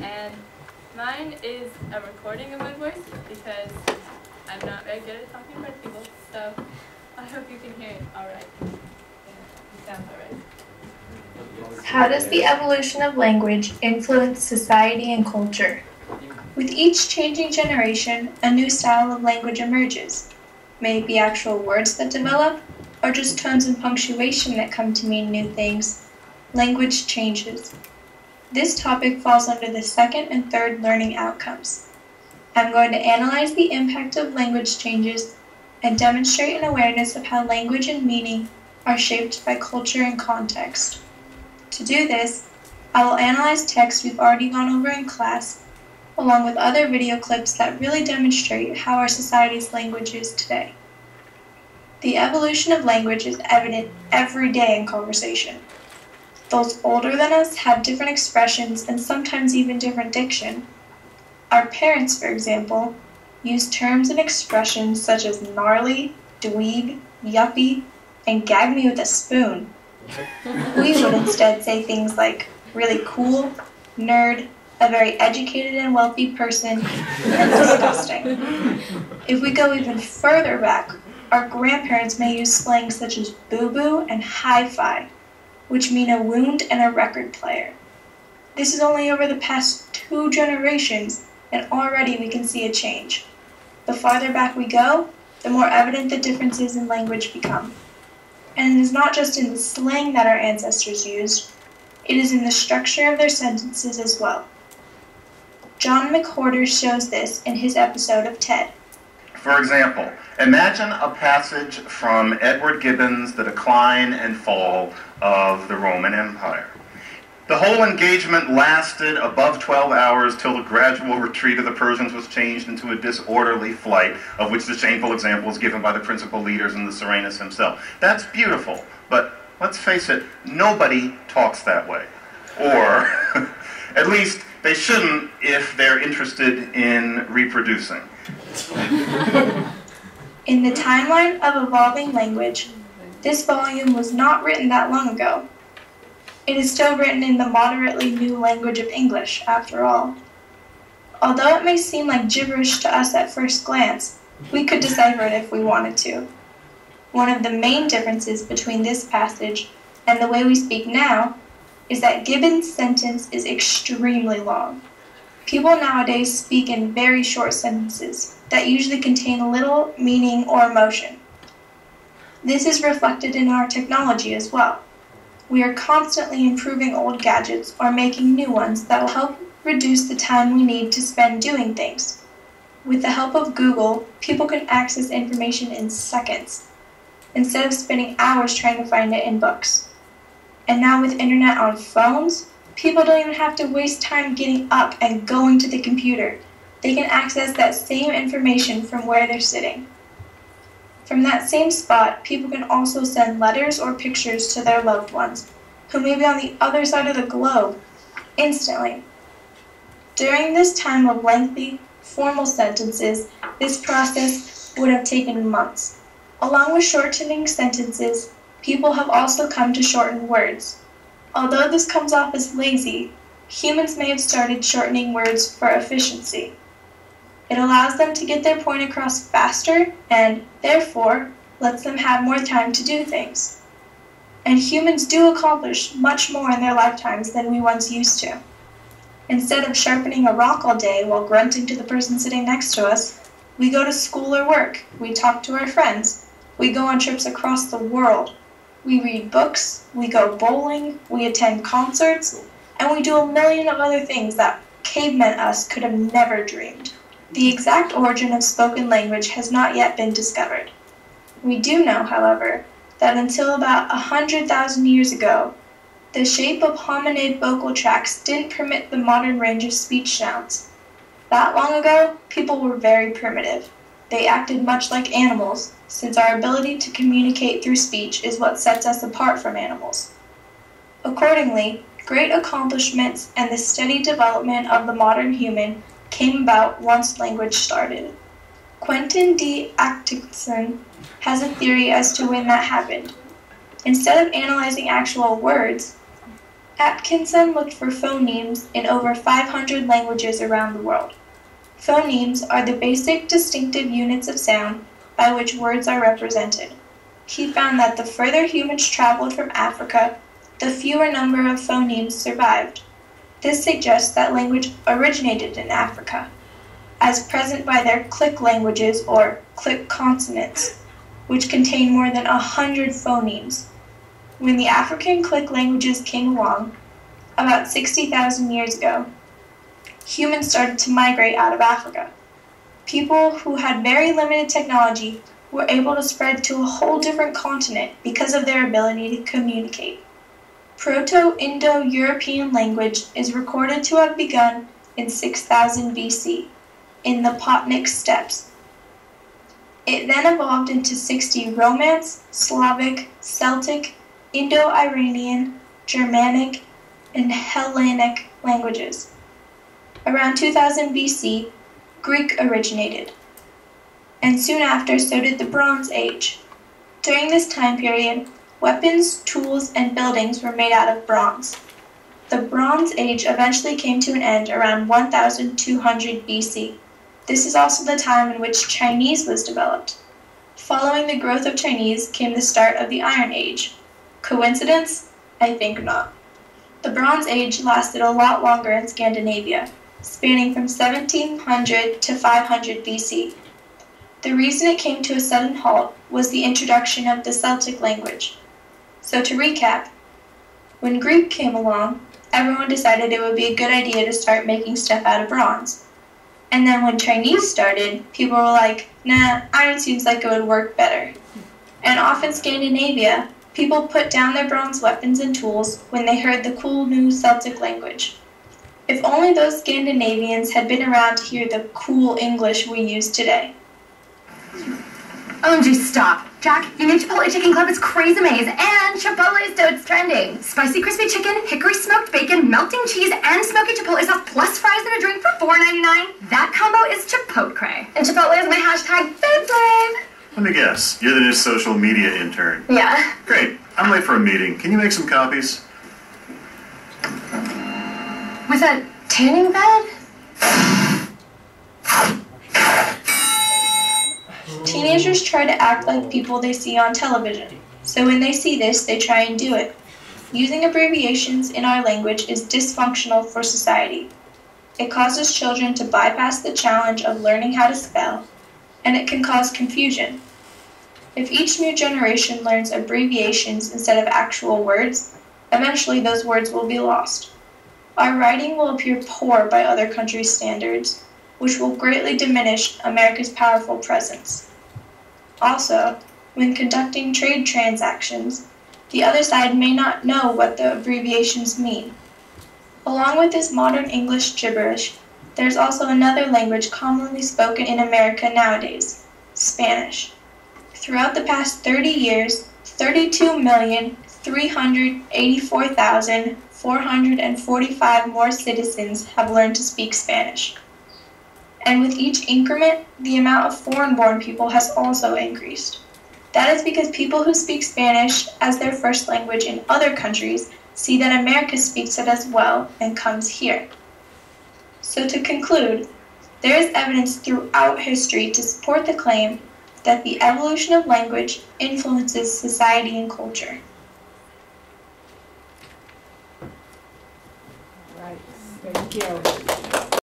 and mine is a recording of my voice because I'm not very good at talking in front of people, so I hope you can hear it all right. It sounds all right. How does the evolution of language influence society and culture? With each changing generation, a new style of language emerges. May it be actual words that develop, or just tones and punctuation that come to mean new things. Language changes. This topic falls under the second and third learning outcomes. I'm going to analyze the impact of language changes and demonstrate an awareness of how language and meaning are shaped by culture and context. To do this, I will analyze text we've already gone over in class, along with other video clips that really demonstrate how our society's language is today. The evolution of language is evident every day in conversation. Those older than us have different expressions and sometimes even different diction. Our parents, for example, use terms and expressions such as gnarly, dweeb, yuppie, and gag me with a spoon. We would instead say things like really cool, nerd, a very educated and wealthy person, and disgusting. If we go even further back, our grandparents may use slang such as boo-boo and hi-fi, which mean a wound and a record player. This is only over the past 2 generations, and already we can see a change. The farther back we go, the more evident the differences in language become. And it is not just in the slang that our ancestors used, it is in the structure of their sentences as well. John McWhorter shows this in his episode of TED. For example, imagine a passage from Edward Gibbon's The Decline and Fall of the Roman Empire. The whole engagement lasted above 12 hours till the gradual retreat of the Persians was changed into a disorderly flight, of which the shameful example is given by the principal leaders and the Serenus himself. That's beautiful, but let's face it, nobody talks that way. Or, at least, they shouldn't if they're interested in reproducing. In the timeline of evolving language, this volume was not written that long ago. It is still written in the moderately new language of English, after all. Although it may seem like gibberish to us at first glance, we could decipher it if we wanted to. One of the main differences between this passage and the way we speak now is that Gibbon's sentence is extremely long. People nowadays speak in very short sentences that usually contain little meaning or emotion. This is reflected in our technology as well. We are constantly improving old gadgets or making new ones that will help reduce the time we need to spend doing things. With the help of Google, people can access information in seconds, instead of spending hours trying to find it in books. And now with internet on phones, people don't even have to waste time getting up and going to the computer. They can access that same information from where they're sitting. From that same spot, people can also send letters or pictures to their loved ones, who may be on the other side of the globe, instantly. During this time of lengthy, formal sentences, this process would have taken months. Along with shortening sentences, people have also come to shorten words. Although this comes off as lazy, humans may have started shortening words for efficiency. It allows them to get their point across faster and, therefore, lets them have more time to do things. And humans do accomplish much more in their lifetimes than we once used to. Instead of sharpening a rock all day while grunting to the person sitting next to us, we go to school or work, we talk to our friends, we go on trips across the world, we read books, we go bowling, we attend concerts, and we do a million of other things that cavemen us could have never dreamed. The exact origin of spoken language has not yet been discovered. We do know, however, that until about 100,000 years ago, the shape of hominid vocal tracts didn't permit the modern range of speech sounds. That long ago, people were very primitive. They acted much like animals, since our ability to communicate through speech is what sets us apart from animals. Accordingly, great accomplishments and the steady development of the modern human came about once language started. Quentin D. Atkinson has a theory as to when that happened. Instead of analyzing actual words, Atkinson looked for phonemes in over 500 languages around the world. Phonemes are the basic distinctive units of sound by which words are represented. He found that the further humans traveled from Africa, the fewer number of phonemes survived. This suggests that language originated in Africa, as present by their click languages or click consonants, which contain more than 100 phonemes. When the African click languages came along, about 60,000 years ago, humans started to migrate out of Africa. People who had very limited technology were able to spread to a whole different continent because of their ability to communicate. Proto-Indo-European language is recorded to have begun in 6000 BC in the Potnik steppes. It then evolved into 60 Romance, Slavic, Celtic, Indo-Iranian, Germanic, and Hellenic languages. Around 2000 BC, Greek originated, and soon after so did the Bronze Age. During this time period, weapons, tools, and buildings were made out of bronze. The Bronze Age eventually came to an end around 1200 BC. This is also the time in which Chinese was developed. Following the growth of Chinese came the start of the Iron Age. Coincidence? I think not. The Bronze Age lasted a lot longer in Scandinavia, spanning from 1700 to 500 BC. The reason it came to a sudden halt was the introduction of the Celtic language. So to recap, when Greek came along, everyone decided it would be a good idea to start making stuff out of bronze. And then when Chinese started, people were like, nah, iron seems like it would work better. And off in Scandinavia, people put down their bronze weapons and tools when they heard the cool new Celtic language. If only those Scandinavians had been around to hear the cool English we use today. OMG, stop. Jack, your new Chipotle Chicken Club is crazy maze, and Chipotle Stoat's trending. Spicy crispy chicken, hickory smoked bacon, melting cheese, and smoky Chipotle sauce, plus fries and a drink for $4.99. That combo is Chipotle. And Chipotle is my hashtag #FaveFlave. Let me guess, you're the new social media intern. Yeah. Great, I'm late for a meeting. Can you make some copies? With a tanning bed? Teenagers try to act like people they see on television, so when they see this, they try and do it. Using abbreviations in our language is dysfunctional for society. It causes children to bypass the challenge of learning how to spell, and it can cause confusion. If each new generation learns abbreviations instead of actual words, eventually those words will be lost. Our writing will appear poor by other countries' standards, which will greatly diminish America's powerful presence. Also, when conducting trade transactions, the other side may not know what the abbreviations mean. Along with this modern English gibberish, there's also another language commonly spoken in America nowadays, Spanish. Throughout the past 30 years, 32,384,445 more citizens have learned to speak Spanish. And with each increment, the amount of foreign-born people has also increased. That is because people who speak Spanish as their first language in other countries see that America speaks it as well and comes here. So to conclude, there is evidence throughout history to support the claim that the evolution of language influences society and culture. Right, thank you.